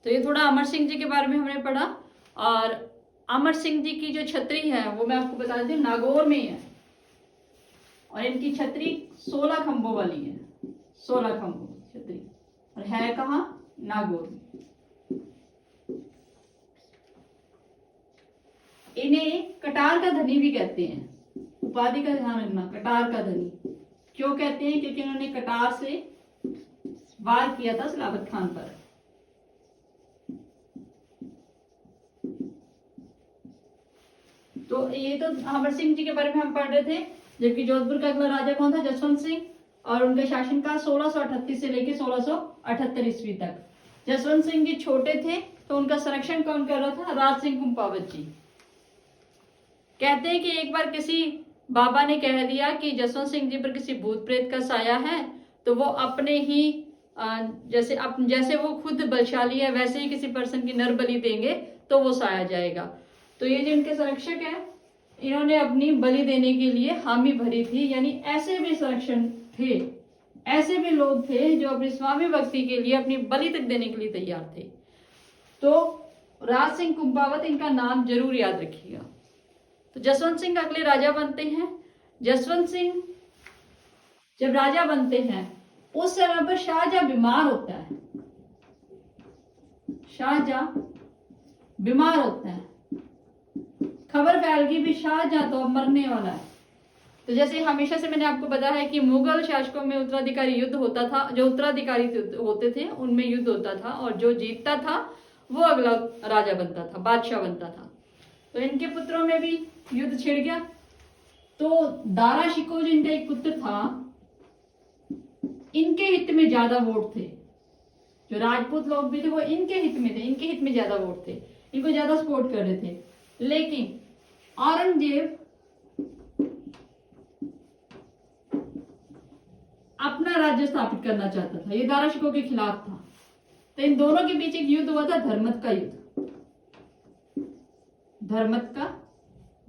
तो ये थोड़ा अमर सिंह जी के बारे में हमने पढ़ा। और अमर सिंह जी की जो छतरी है वो मैं आपको बता देती हूँ, नागौर में है। और इनकी छतरी 16 खंभों वाली है, 16 खंभों छतरी, और है कहाँ, नागौर में। इन्हें कटार का धनी भी कहते हैं, उपाधि का ध्यान रखना, कटार का धनी क्यों कहते हैं, क्योंकि उन्होंने कटार से वार किया था सलाबत खान पर। तो ये तो अमर सिंह जी के बारे में हम पढ़ रहे थे। जबकि जोधपुर का अगला राजा कौन था, जसवंत सिंह, और उनका शासनकाल 1638 से लेकर 1678 ईस्वी तक। जसवंत सिंह जी छोटे थे तो उनका संरक्षण कौन कर रहा था, राज सिंह कुंपावत जी। कहते हैं कि एक बार किसी बाबा ने कह दिया कि जसवंत सिंह जी पर किसी भूत प्रेत का साया है, तो वो अपने ही जैसे वो खुद बलशाली है वैसे ही किसी पर्सन की नर बलि देंगे तो वो साया जाएगा। तो ये जो इनके संरक्षक हैं, इन्होंने अपनी बलि देने के लिए हामी भरी थी। यानी ऐसे भी संरक्षण थे, ऐसे भी लोग थे जो अपनी स्वामी भक्ति के लिए अपनी बलि तक देने के लिए तैयार थे। तो राज सिंह कुंपावत, इनका नाम जरूर याद रखिएगा। तो जसवंत सिंह अगले राजा बनते हैं। जसवंत सिंह जब राजा बनते हैं उस समय पर शाहजहां बीमार होता है, शाहजहां बीमार होता है। खबर फैल गई भी शाहजहां तो अब मरने वाला है। तो जैसे हमेशा से मैंने आपको बताया है कि मुगल शासकों में उत्तराधिकारी युद्ध होता था, जो उत्तराधिकारी होते थे उनमें युद्ध होता था, और जो जीतता था वो अगला राजा बनता था, बादशाह बनता था। तो इनके पुत्रों में भी युद्ध छिड़ गया। तो दारा शिकोह जो इनका एक पुत्र था, इनके हित में ज्यादा वोट थे। जो राजपूत लोग भी थे वो इनके हित में थे, इनके हित में ज्यादा वोट थे, इनको ज्यादा सपोर्ट कर रहे थे। लेकिन औरंगजेब अपना राज्य स्थापित करना चाहता था, ये दारा शिकोह के खिलाफ था। तो इन दोनों के बीच एक युद्ध हुआ था, धर्मत का युद्ध। धर्मत का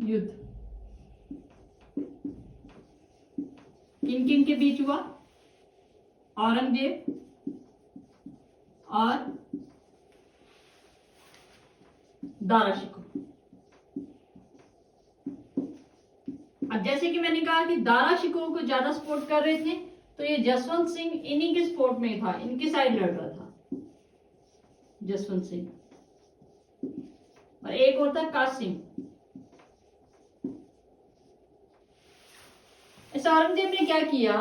युद्ध किन किन के बीच हुआ, औरंगजेब और दारा शिकोह। अब जैसे कि मैंने कहा कि दारा शिकोह को ज्यादा सपोर्ट कर रहे थे, तो ये जसवंत सिंह इन्हीं के सपोर्ट में था, इनकी साइड लड़ रहा था जसवंत सिंह। और एक और था कासिम। इस औरंगजेब ने क्या किया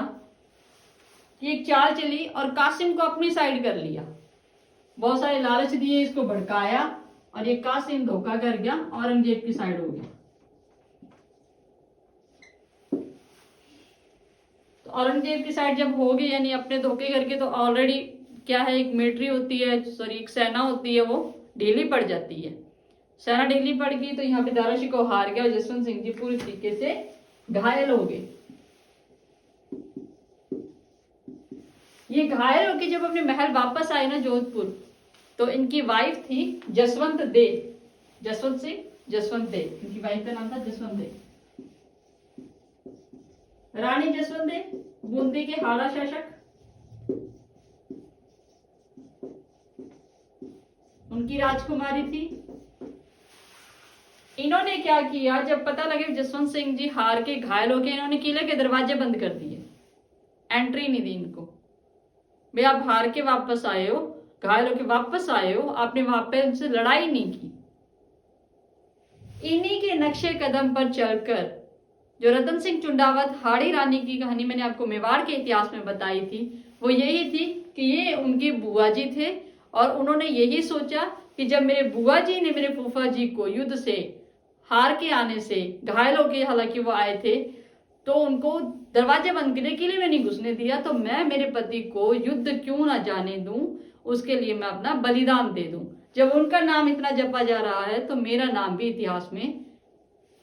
कि एक चाल चली और कासिम को अपनी साइड कर लिया, बहुत सारे लालच दिए, इसको भड़काया, और ये कासिम धोखा कर गया, औरंगजेब की साइड हो गया। तो औरंगजेब की साइड जब हो गई, यानी अपने धोखे करके, तो ऑलरेडी क्या है, एक मिलिट्री होती है, सॉरी एक सेना होती है, वो ढीली पड़ जाती है। सेना ढीली पड़ गई तो यहाँ पे दारा शिकोह हार गया और जसवंत सिंह जी पूरी तरीके से घायल हो गए। ये घायल होके जब अपने महल वापस आए ना जोधपुर, तो इनकी वाइफ थी जसवंत दे, जसवंत सिंह जसवंत दे, इनकी वाइफ का नाम था जसवंत दे। रानी जसवंत दे बूंदी के हाड़ा शासक, उनकी राजकुमारी थी। इन्होंने क्या किया, जब पता लगे जसवंत सिंह जी हार के घायल हो गए, इन्होंने किले के दरवाजे बंद कर दिए, एंट्री नहीं दी इनको। भाई आप हार के वापस आए हो, घायल होके वापस आए हो, आपने वहां पे उनसे लड़ाई नहीं की। इन्हीं के नक्शे कदम पर चलकर जो रतन सिंह चुंडावत हाड़ी रानी की कहानी मैंने आपको मेवाड़ के इतिहास में बताई थी, वो यही थी कि ये उनके बुआ जी थे, और उन्होंने यही सोचा कि जब मेरे बुआ जी ने मेरे फूफा जी को युद्ध से हार के आने से, घायल होके हालांकि वो आए थे, तो उनको दरवाजे बंद किए, किले में नहीं घुसने दिया, तो मैं मेरे पति को युद्ध क्यों ना जाने दूं, उसके लिए मैं अपना बलिदान दे दूं। जब उनका नाम इतना जपा जा रहा है तो मेरा नाम भी इतिहास में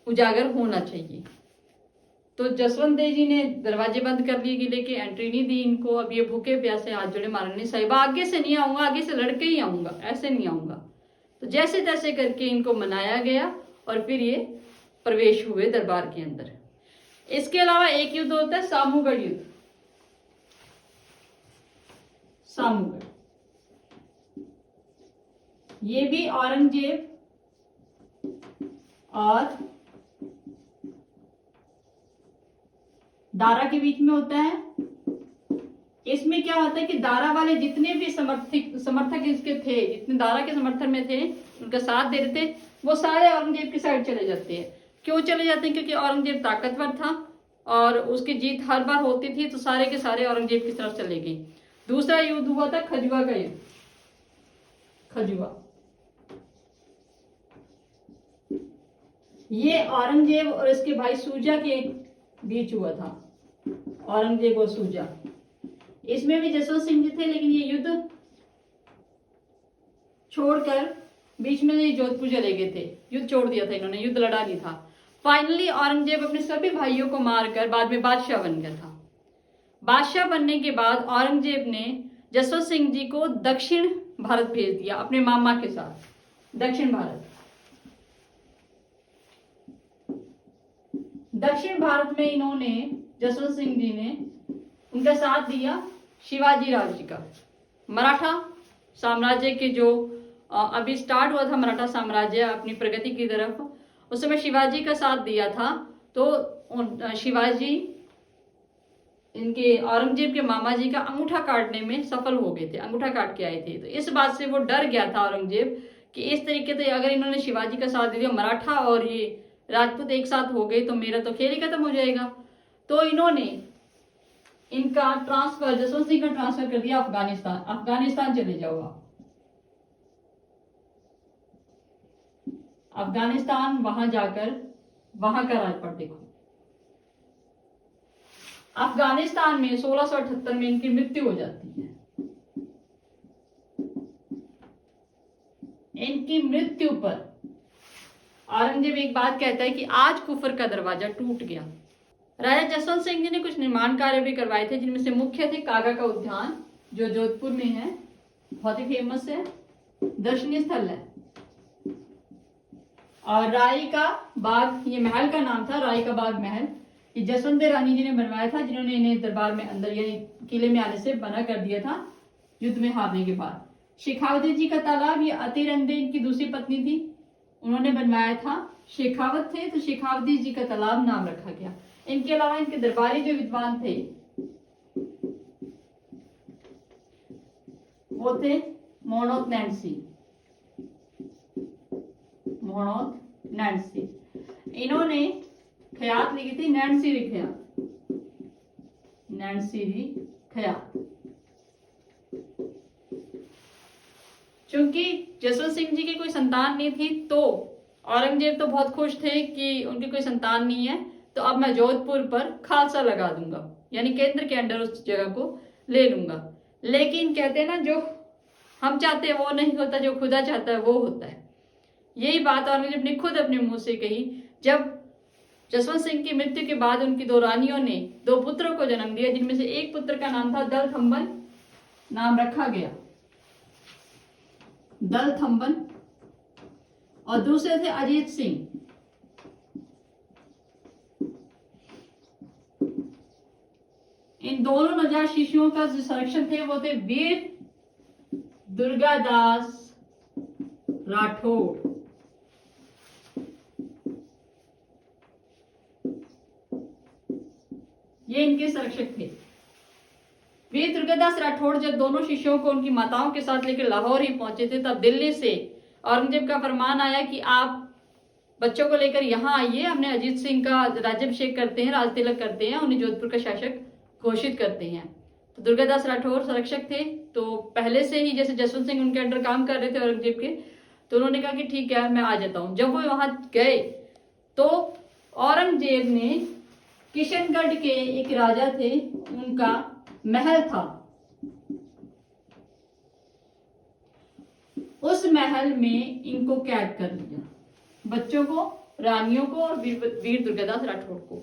उजागर होना चाहिए। तो जसवंत देव जी ने दरवाजे बंद कर लिए किले के, एंट्री नहीं दी इनको। अब ये भूखे प्यासे हाथ जोड़े, महारानी साहिबा आगे से नहीं आऊंगा, आगे से लड़के ही आऊंगा, ऐसे नहीं आऊंगा। तो जैसे तैसे करके इनको मनाया गया और फिर ये प्रवेश हुए दरबार के अंदर। इसके अलावा एक युद्ध होता है सामूगढ़ युद्ध। सामूगढ़ ये भी औरंगजेब और दारा के बीच में होता है। इसमें क्या होता है कि दारा वाले जितने भी समर्थक इसके थे, जितने दारा के समर्थन में थे, उनका साथ दे रहे थे, वो सारे औरंगजेब की साइड चले जाते हैं। क्यों चले जाते हैं? क्योंकि औरंगजेब ताकतवर था और उसकी जीत हर बार होती थी, तो सारे के सारे औरंगजेब की तरफ चले गए। दूसरा युद्ध हुआ था खजुआ का युद्ध। खजुआ, ये औरंगजेब और इसके भाई सूजा के बीच हुआ था, औरंगजेब और सूजा। इसमें भी जसवंत सिंह जी थे, लेकिन ये युद्ध छोड़कर बीच में ये जोधपुर चले गए थे। युद्ध छोड़ दिया था इन्होंने, युद्ध लड़ा नहीं था। फाइनली औरंगजेब अपने सभी भाइयों को मारकर बाद में बादशाह बन गया था। बादशाह बनने के बाद औरंगजेब ने जसवंत सिंह जी को दक्षिण भारत भेज दिया अपने मामा के साथ। दक्षिण भारत, दक्षिण भारत में इन्होंने, जसवंत सिंह जी ने उनका साथ दिया शिवाजी राज्य का। मराठा साम्राज्य के जो अभी स्टार्ट हुआ था मराठा साम्राज्य अपनी प्रगति की तरफ, उस समय शिवाजी का साथ दिया था। तो शिवाजी इनके औरंगजेब के मामा जी का अंगूठा काटने में सफल हो गए थे, अंगूठा काट के आए थे। तो इस बात से वो डर गया था औरंगजेब कि इस तरीके से अगर इन्होंने शिवाजी का साथ दे दिया, मराठा और ये राजपूत एक साथ हो गए, तो मेरा तो खेल ही खत्म हो जाएगा। तो इन्होंने इनका ट्रांसफर, जसवंत सिंह का ट्रांसफर कर दिया अफगानिस्तान। अफगानिस्तान चले जाओ आप, अफगानिस्तान, वहां जाकर वहां का राजपट देखो। अफगानिस्तान में 1678 में इनकी मृत्यु हो जाती है। इनकी मृत्यु पर औरंगजेब एक बात कहता है कि आज कुफर का दरवाजा टूट गया। राजा जसवंत सिंह जी ने कुछ निर्माण कार्य भी करवाए थे, जिनमें से मुख्य थे कागा का उद्यान, जो जोधपुर में है, बहुत ही फेमस है, दर्शनीय स्थल है। और राई का बाग, ये महल का नाम था, राई का बाग महल, ये जसवंत रानी जी ने बनवाया था, जिन्होंने इन्हें दरबार में अंदर यानी किले में आने से मना कर दिया था युद्ध में हारने के बाद। शेखावती जी का तालाब, ये अतिरंदे इनकी दूसरी पत्नी थी, उन्होंने बनवाया था। शेखावत थे तो शेखावती जी का तालाब नाम रखा गया। इनके अलावा इनके दरबारी जो विद्वान थे वो थे मोहनोत नैन्सी। मोहनोत नैन्सी, इन्होंने खयात लिखी थी, नैन्सी खयात, नैन्सी खयात। चूंकि जसवंत सिंह जी की कोई संतान नहीं थी, तो औरंगजेब तो बहुत खुश थे कि उनकी कोई संतान नहीं है, तो अब मैं जोधपुर पर खालसा लगा दूंगा, यानी केंद्र के अंडर उस जगह को ले लूंगा। लेकिन कहते हैं ना, जो हम चाहते हैं वो नहीं होता, जो खुदा चाहता है वो होता है। यही बात औरंगजेब ने खुद अपने मुंह से कही जब जसवंत सिंह की मृत्यु के बाद उनकी दो रानियों ने दो पुत्रों को जन्म दिया, जिनमें से एक पुत्र का नाम था दल थम्बन, नाम रखा गया दल थम्बन, और दूसरे थे अजीत सिंह। इन दोनों नवजात शिशुओं का जो संरक्षण थे वो थे वीर दुर्गादास राठौड़। ये इनके संरक्षक थे। वीर दुर्गादास राठौड़ जब दोनों शिष्यों को उनकी माताओं के साथ लेकर लाहौर ही पहुंचे थे, तब दिल्ली से औरंगजेब का फरमान आया कि आप बच्चों को लेकर यहाँ आइए, हमने अजीत सिंह का राज्याभिषेक करते हैं, राज तिलक करते हैं, उन्हें जोधपुर का शासक घोषित करते हैं। तो दुर्गादास राठौड़ संरक्षक थे, तो पहले से ही जैसे जसवंत सिंह उनके अंडर काम कर रहे थे औरंगजेब के, तो उन्होंने कहा कि ठीक है मैं आ जाता हूं। जब वो वहां गए तो औरंगजेब ने किशनगढ़ के एक राजा थे, उनका महल था, उस महल में इनको कैद कर लिया, बच्चों को, रानियों को और वीर दुर्गादास राठौड़ को।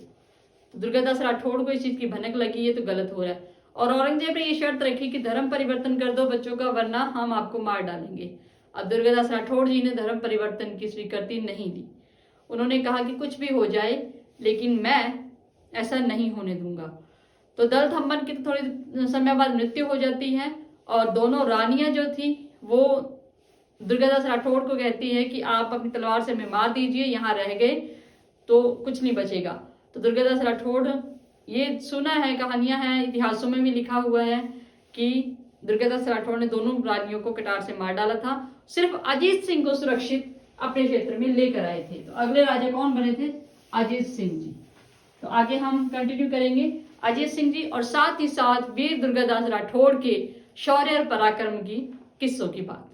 तो दुर्गादास राठौड़ को इस चीज की भनक लगी ये तो गलत हो रहा है, और औरंगजेब ने ये शर्त रखी कि धर्म परिवर्तन कर दो बच्चों का, वरना हम आपको मार डालेंगे। अब दुर्गादास राठौड़ जी ने धर्म परिवर्तन की स्वीकृति नहीं दी। उन्होंने कहा कि कुछ भी हो जाए लेकिन मैं ऐसा नहीं होने दूंगा। तो दल थम्बन की थोड़ी समय बाद मृत्यु हो जाती है, और दोनों रानियां जो थी वो दुर्गादास राठौड़ को कहती है कि आप अपनी तलवार से हमें मार दीजिए, यहाँ रह गए तो कुछ नहीं बचेगा। तो दुर्गादास राठौड़, ये सुना है, कहानियां हैं, इतिहासों में भी लिखा हुआ है कि दुर्गादास राठौड़ ने दोनों रानियों को कटार से मार डाला था, सिर्फ अजीत सिंह को सुरक्षित अपने क्षेत्र में लेकर आए थे। तो अगले राजा कौन बने थे? अजीत सिंह जी। तो आगे हम कंटिन्यू करेंगे अजीत सिंह जी और साथ ही साथ वीर दुर्गादास राठौड़ के शौर्य और पराक्रम की किस्सों की बात।